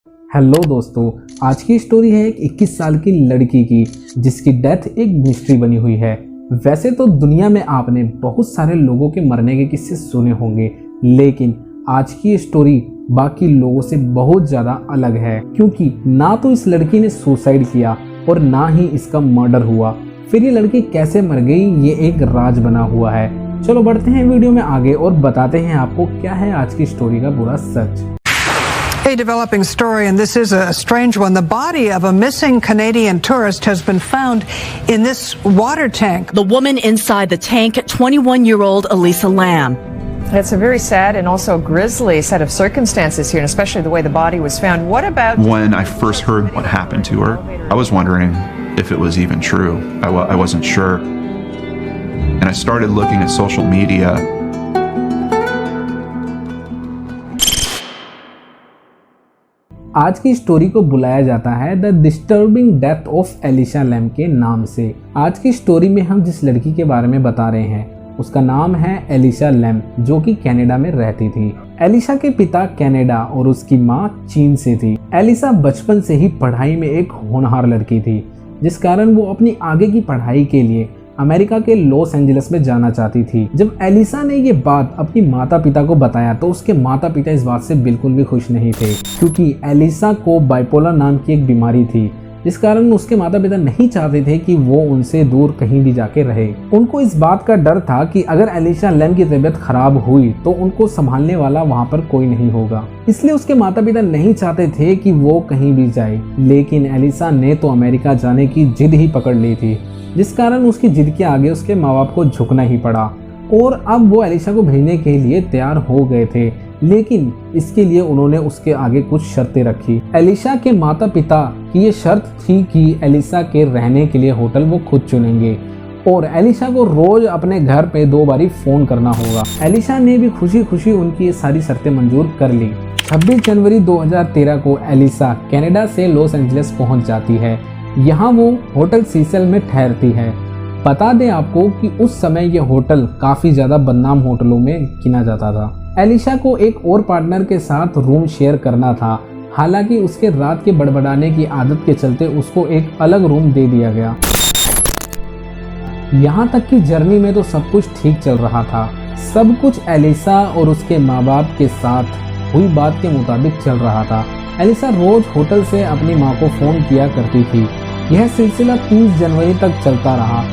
Hello दोस्तों, आज की स्टोरी है एक 21 साल की लड़की की जिसकी डेथ एक मिस्ट्री बनी हुई है। वैसे तो दुनिया में आपने बहुत सारे लोगों के मरने के किस्से सुने होंगे, लेकिन आज की स्टोरी बाकी लोगों से बहुत ज़्यादा अलग है, क्योंकि ना तो इस लड़की ने सुसाइड किया और ना ही इसका मर्डर हुआ। फिर ये लड़की कैसे मर गई, ये एक राज बना हुआ है। चलो बढ़ते हैं वीडियो में आगे और बताते हैं आपको क्या है आज की स्टोरी का पूरा सच। A developing story, and this is a strange one. The body of a missing Canadian tourist has been found in this water tank. The woman inside the tank, 21-year-old Elisa Lam. It's a very sad and also grisly set of circumstances here, and especially the way the body was found. What about... When I first heard what happened to her, I was wondering if it was even true. I wasn't sure. And I started looking at social media. आज की story को बुलाया जाता है the disturbing death of Elisa Lam के नाम से। आज की स्टोरी में हम जिस लड़की के बारे में बता रहे हैं उसका नाम है एलिसा लैम, जो कि कनाडा में रहती थी। एलिसा के पिता कनाडा और उसकी माँ चीन से थी। एलिसा बचपन से ही पढ़ाई में एक होनहार लड़की थी, जिस कारण वो अपनी आगे की पढ़ाई के लिए अमेरिका के लॉस एंजलिस में जाना चाहती थी। जब एलिसा ने ये बात अपनी माता पिता को बताया तो उसके माता पिता इस बात से बिल्कुल भी खुश नहीं थे, क्योंकि एलिसा को बाइपोलर नाम की एक बीमारी थी, जिस कारण उसके माता पिता नहीं चाहते थे कि वो उनसे दूर कहीं भी जाके रहे। उनको इस बात का डर था कि अगर एलिसा लैम की तबीयत खराब हुई तो उनको संभालने वाला वहाँ पर कोई नहीं होगा, इसलिए उसके माता पिता नहीं चाहते थे कि वो कहीं भी जाए। लेकिन एलिसा ने तो अमेरिका जाने की जिद ही पकड़ ली थी, जिस कारण उसकी जिद के आगे उसके माँ बाप को झुकना ही पड़ा और अब वो एलिसा को भेजने के लिए तैयार हो गए थे। लेकिन इसके लिए उन्होंने उसके आगे कुछ शर्तें रखी। एलिसा के माता पिता की ये शर्त थी कि एलिसा के रहने के लिए होटल वो खुद चुनेंगे और एलिसा को रोज अपने घर पे 2 बारी फोन करना होगा। एलिसा ने भी खुशी खुशी उनकी ये सारी शर्तें मंजूर कर ली। 26 जनवरी 2013 को एलिसा कनाडा से लॉस एंजलिस पहुंच जाती है। यहाँ वो होटल सीसेल में ठहरती है। बता दें आपको कि उस समय ये होटल काफ़ी ज़्यादा बदनाम होटलों में गिना जाता था। एलिसा को एक और पार्टनर के साथ रूम शेयर करना था, हालांकि उसके रात के बड़बड़ाने की आदत के चलते उसको एक अलग रूम दे दिया गया। यहाँ तक कि जर्नी में तो सब कुछ ठीक चल रहा था। सब कुछ एलिसा और उसके माँ बाप के साथ हुई बात के मुताबिक चल रहा था। एलिसा रोज होटल से अपनी माँ को फ़ोन किया करती थी। यह सिलसिला 30 जनवरी तक चलता रहा।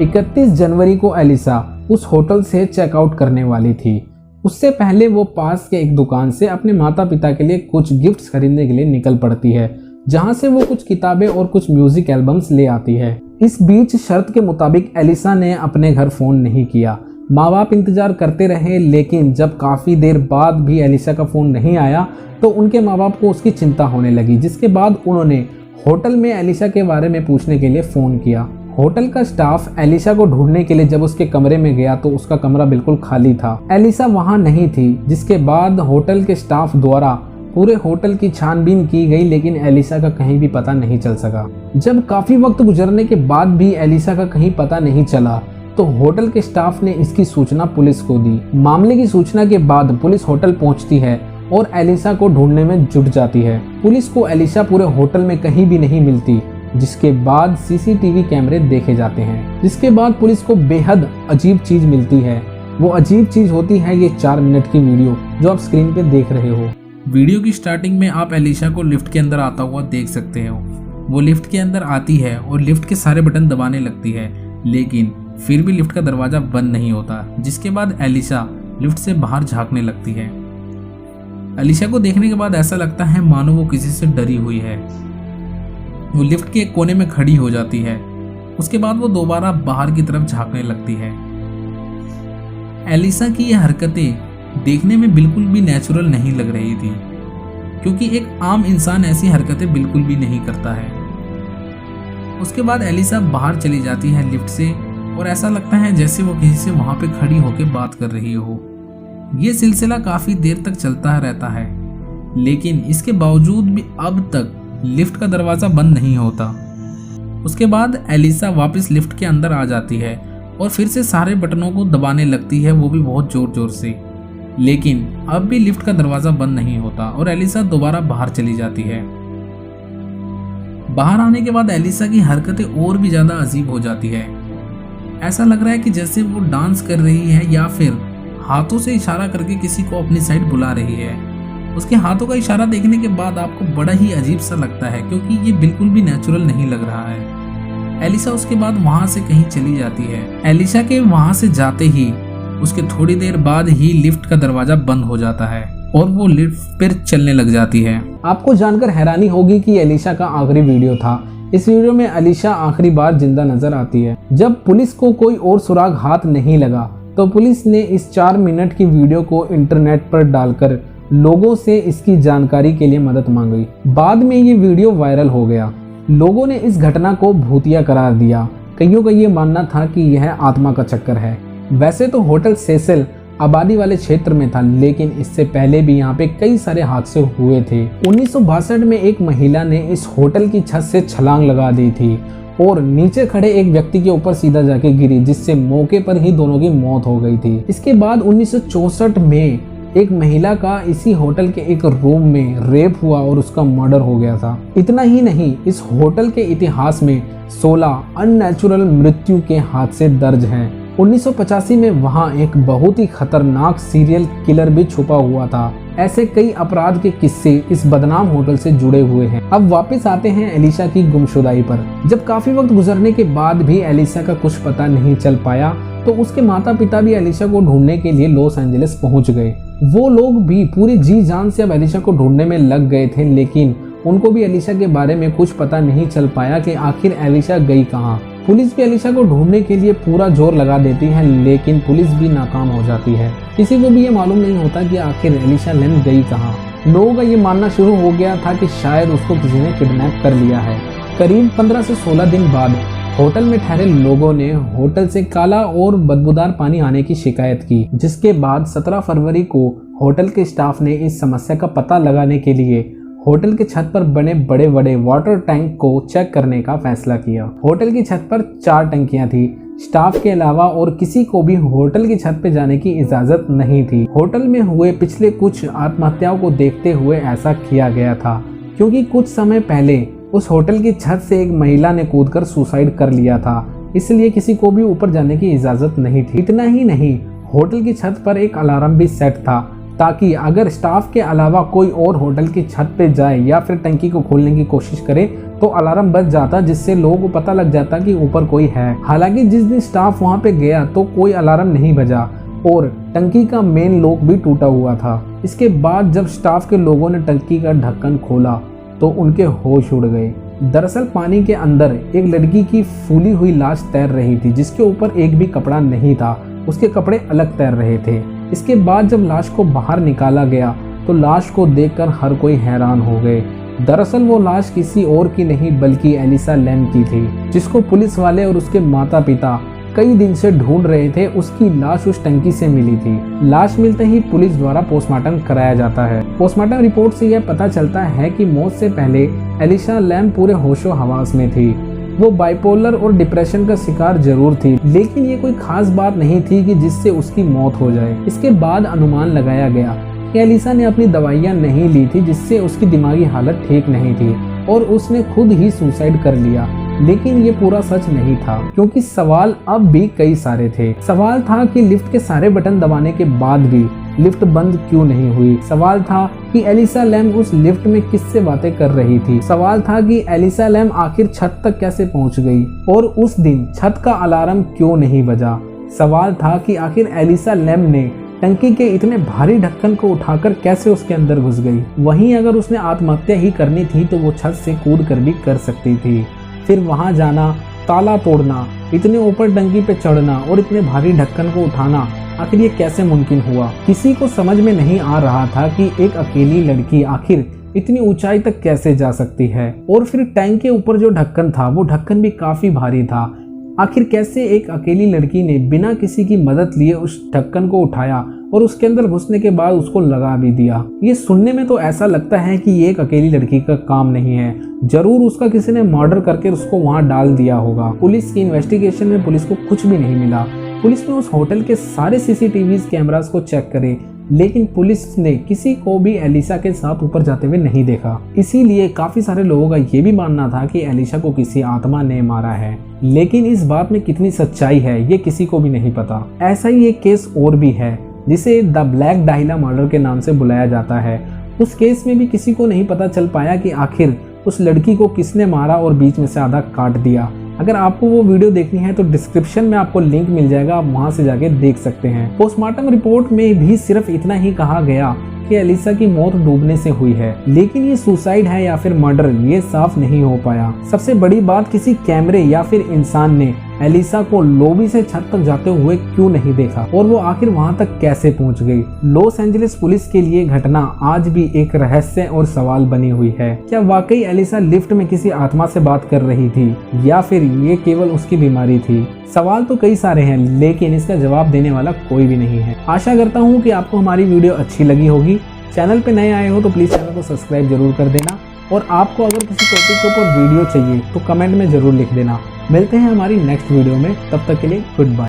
31 जनवरी को एलिसा उस होटल से चेकआउट करने वाली थी। उससे पहले वो पास के एक दुकान से अपने माता पिता के लिए कुछ गिफ्ट्स खरीदने के लिए निकल पड़ती है, जहां से वो कुछ किताबें और कुछ म्यूजिक एल्बम्स ले आती है। इस बीच शर्त के मुताबिक एलिसा ने अपने घर फ़ोन नहीं किया। माँ बाप इंतज़ार करते रहे, लेकिन जब काफ़ी देर बाद भी एलिसा का फ़ोन नहीं आया तो उनके माँ बाप को उसकी चिंता होने लगी, जिसके बाद उन्होंने होटल में एलिसा के बारे में पूछने के लिए फ़ोन किया। होटल का स्टाफ एलिसा को ढूंढने के लिए जब उसके कमरे में गया तो उसका कमरा बिल्कुल खाली था। एलिसा वहां नहीं थी, जिसके बाद होटल के स्टाफ द्वारा पूरे होटल की छानबीन की गई, लेकिन एलिसा का कहीं भी पता नहीं चल सका। जब काफ़ी वक्त गुजरने के बाद भी एलिसा का कहीं पता नहीं चला तो होटल के स्टाफ ने इसकी सूचना पुलिस को दी। मामले की सूचना के बाद पुलिस होटल पहुंचती है और एलिसा को ढूंढने में जुट जाती है। पुलिस को एलिसा पूरे होटल में कहीं भी नहीं मिलती, जिसके बाद सीसीटीवी कैमरे देखे जाते हैं, जिसके बाद पुलिस को बेहद अजीब चीज मिलती है। वो अजीब चीज होती है ये 4 मिनट की वीडियो जो आप स्क्रीन पे देख रहे हो। वीडियो की स्टार्टिंग में आप एलिसा को लिफ्ट के अंदर आता हुआ देख सकते हो। वो लिफ्ट के अंदर आती है और लिफ्ट के सारे बटन दबाने लगती है, लेकिन फिर भी लिफ्ट का दरवाजा बंद नहीं होता। जिसके बाद एलिसा लिफ्ट से बाहर झांकने लगती है। एलिसा को देखने के बाद ऐसा लगता है मानो वो किसी से डरी हुई है। वो लिफ्ट के एक कोने में खड़ी हो जाती है। उसके बाद वो दोबारा बाहर की तरफ झांकने लगती है। एलिसा की ये हरकतें देखने में बिल्कुल भी नेचुरल नहीं लग रही थी, क्योंकि एक आम इंसान ऐसी हरकतें बिल्कुल भी नहीं करता है। उसके बाद एलिसा बाहर चली जाती है लिफ्ट से और ऐसा लगता है जैसे वो किसी से वहां पे खड़ी होकर बात कर रही हो। ये सिलसिला काफ़ी देर तक चलता रहता है, लेकिन इसके बावजूद भी अब तक लिफ्ट का दरवाज़ा बंद नहीं होता। उसके बाद एलिसा वापस लिफ्ट के अंदर आ जाती है और फिर से सारे बटनों को दबाने लगती है, वो भी बहुत ज़ोर ज़ोर से। लेकिन अब भी लिफ्ट का दरवाजा बंद नहीं होता और एलिसा दोबारा बाहर चली जाती है। बाहर आने के बाद एलिसा की हरकतें और भी ज्यादा अजीब हो जाती है। ऐसा लग रहा है कि जैसे वो डांस कर रही है या फिर हाथों से इशारा करके किसी को अपनी साइड बुला रही है। उसके हाथों का इशारा देखने के बाद आपको बड़ा ही अजीब सा लगता है, क्योंकि ये बिल्कुल भी नेचुरल नहीं लग रहा है। एलिसा उसके बाद वहां से कहीं चली जाती है। एलिसा के वहां से जाते ही उसके थोड़ी देर बाद ही लिफ्ट का दरवाजा बंद हो जाता है और वो लिफ्ट फिर चलने लग जाती है। आपको जानकर हैरानी होगी कि एलिशा का आखिरी वीडियो था। इस वीडियो में एलिशा आखिरी बार जिंदा नजर आती है। जब पुलिस को कोई और सुराग हाथ नहीं लगा तो पुलिस ने इस 4 मिनट की वीडियो को इंटरनेट पर डालकर लोगों से इसकी जानकारी के लिए मदद मांगी। बाद में ये वीडियो वायरल हो गया। लोगों ने इस घटना को भूतिया करार दिया। कईयों का ये मानना था कि यह आत्मा का चक्कर है। वैसे तो होटल सेसिल आबादी वाले क्षेत्र में था, लेकिन इससे पहले भी यहाँ पे कई सारे हादसे हुए थे। 1962 में एक महिला ने इस होटल की छत से छलांग लगा दी थी और नीचे खड़े एक व्यक्ति के ऊपर सीधा जाके गिरी, जिससे मौके पर ही दोनों की मौत हो गई थी। इसके बाद 1964 में एक महिला का इसी होटल के एक रूम में रेप हुआ और उसका मर्डर हो गया था। इतना ही नहीं, इस होटल के इतिहास में 16 अननेचुरल मृत्यु के हादसे दर्ज हैं। 1985 में वहां एक बहुत ही खतरनाक सीरियल किलर भी छुपा हुआ था। ऐसे कई अपराध के किस्से इस बदनाम होटल से जुड़े हुए हैं। अब वापस आते हैं एलिशा की गुमशुदाई पर। जब काफी वक्त गुजरने के बाद भी एलिशा का कुछ पता नहीं चल पाया तो उसके माता पिता भी एलिशा को ढूंढने के लिए लॉस एंजलिस पहुंच गए। वो लोग भी पूरी जी जान से अब एलिशा को ढूंढने में लग गए थे, लेकिन उनको भी एलिशा के बारे में कुछ पता नहीं चल पाया कि आखिर एलिशा गई कहाँ। पुलिस भी एलिशा को ढूंढने के लिए पूरा जोर लगा देती है, लेकिन पुलिस भी नाकाम हो जाती है। किसी को भी ये मालूम नहीं होता कि आखिर एलिशा लेम गई कहाँ। लोगों का ये मानना शुरू हो गया था कि शायद उसको किसी ने किडनैप कर लिया है। करीब 15 से 16 दिन बाद होटल में ठहरे लोगों ने होटल से काला और बदबूदार पानी आने की शिकायत की, जिसके बाद 17 फरवरी को होटल के स्टाफ ने इस समस्या का पता लगाने के लिए होटल के छत पर बने बड़े बड़े वाटर टैंक को चेक करने का फैसला किया। होटल की छत पर 4 टंकियां थी। स्टाफ के अलावा और किसी को भी होटल की छत पर जाने की इजाजत नहीं थी। होटल में हुए पिछले कुछ आत्महत्याओं को देखते हुए ऐसा किया गया था, क्योंकि कुछ समय पहले उस होटल की छत से एक महिला ने कूदकर सुसाइड कर लिया था, इसलिए किसी को भी ऊपर जाने की इजाजत नहीं थी। इतना ही नहीं, होटल की छत पर एक अलार्म भी सेट था, ताकि अगर स्टाफ के अलावा कोई और होटल की छत पे जाए या फिर टंकी को खोलने की कोशिश करे तो अलार्म बज जाता, जिससे लोगों को पता लग जाता कि ऊपर कोई है। हालांकि जिस दिन स्टाफ वहां पे गया तो कोई अलार्म नहीं बजा और टंकी का मेन लॉक भी टूटा हुआ था। इसके बाद जब स्टाफ के लोगों ने टंकी का ढक्कन खोला तो उनके होश उड़ गए। दरअसल पानी के अंदर एक लड़की की फूली हुई लाश तैर रही थी, जिसके ऊपर एक भी कपड़ा नहीं था। उसके कपड़े अलग तैर रहे थे। इसके बाद जब लाश को बाहर निकाला गया तो लाश को देखकर हर कोई हैरान हो गए। दरअसल वो लाश किसी और की नहीं बल्कि एलिशा लेम की थी, जिसको पुलिस वाले और उसके माता पिता कई दिन से ढूंढ रहे थे। उसकी लाश उस टंकी से मिली थी। लाश मिलते ही पुलिस द्वारा पोस्टमार्टम कराया जाता है। पोस्टमार्टम रिपोर्ट से यह पता चलता है कि मौत से पहले एलिशा लेम पूरे होशो हवास में थी। वो बाइपोलर और डिप्रेशन का शिकार जरूर थी, लेकिन ये कोई खास बात नहीं थी कि जिससे उसकी मौत हो जाए। इसके बाद अनुमान लगाया गया कि एलिशा ने अपनी दवाइयां नहीं ली थी, जिससे उसकी दिमागी हालत ठीक नहीं थी और उसने खुद ही सुसाइड कर लिया। लेकिन ये पूरा सच नहीं था, क्योंकि सवाल अब भी कई सारे थे। सवाल था कि लिफ्ट के सारे बटन दबाने के बाद भी लिफ्ट बंद क्यों नहीं हुई। सवाल था कि एलिशा लेम उस लिफ्ट में किससे बातें कर रही थी। सवाल था कि एलिशा लेम आखिर छत तक कैसे पहुंच गई और उस दिन छत का अलार्म क्यों नहीं बजा। सवाल था कि आखिर एलिशा लेम ने टंकी के इतने भारी ढक्कन को उठाकर कैसे उसके अंदर घुस गई। वहीं अगर उसने आत्महत्या ही करनी थी तो वो छत से कूद कर भी कर सकती थी। फिर वहां जाना, ताला तोड़ना, इतने ऊपर टंकी पे चढ़ना और इतने भारी ढक्कन को उठाना, आखिर ये कैसे मुमकिन हुआ। किसी को समझ में नहीं आ रहा था कि एक अकेली लड़की आखिर इतनी ऊंचाई तक कैसे जा सकती है। और फिर टैंक के ऊपर जो ढक्कन था वो ढक्कन भी काफी भारी था। आखिर कैसे एक अकेली लड़की ने बिना किसी की मदद लिए उस ढक्कन को उठाया और उसके अंदर घुसने के बाद उसको लगा भी दिया। ये सुनने में तो ऐसा लगता है कि ये एक अकेली लड़की का काम नहीं है, जरूर उसका किसी ने मर्डर करके उसको वहां डाल दिया होगा। पुलिस की इन्वेस्टिगेशन में पुलिस को कुछ भी नहीं मिला। पुलिस ने उस होटल के सारे सीसीटीवी कैमरास को चेक करे, लेकिन पुलिस ने किसी को भी एलिसा के साथ ऊपर जाते हुए नहीं देखा। इसीलिए काफी सारे लोगों का ये भी मानना था कि एलिसा को किसी आत्मा ने मारा है, लेकिन इस बात में कितनी सच्चाई है ये किसी को भी नहीं पता। ऐसा ही एक केस और भी है जिसे द ब्लैक डाहिला मर्डर के नाम से बुलाया जाता है। उस केस में भी किसी को नहीं पता चल पाया कि आखिर उस लड़की को किसने मारा और बीच में से आधा काट दिया। अगर आपको वो वीडियो देखनी है तो डिस्क्रिप्शन में आपको लिंक मिल जाएगा, आप वहां से जाके देख सकते हैं। पोस्टमार्टम रिपोर्ट में भी सिर्फ इतना ही कहा गया कि एलिसा की मौत डूबने से हुई है, लेकिन ये सुसाइड है या फिर मर्डर ये साफ नहीं हो पाया। सबसे बड़ी बात, किसी कैमरे या फिर इंसान ने एलिसा को लॉबी से छत तक जाते हुए क्यों नहीं देखा और वो आखिर वहां तक कैसे पहुंच गई। लॉस एंजलिस पुलिस के लिए घटना आज भी एक रहस्य और सवाल बनी हुई है। क्या वाकई एलिसा लिफ्ट में किसी आत्मा से बात कर रही थी या फिर ये केवल उसकी बीमारी थी? सवाल तो कई सारे हैं, लेकिन इसका जवाब देने वाला कोई भी नहीं है। आशा करता हूँ कि आपको हमारी वीडियो अच्छी लगी होगी। चैनल पे नए आए हो तो प्लीज चैनल को सब्सक्राइब जरूर कर देना, और आपको अगर किसी टॉपिक के ऊपर वीडियो चाहिए तो कमेंट में जरूर लिख देना। मिलते हैं हमारी नेक्स्ट वीडियो में, तब तक के लिए गुड बाय।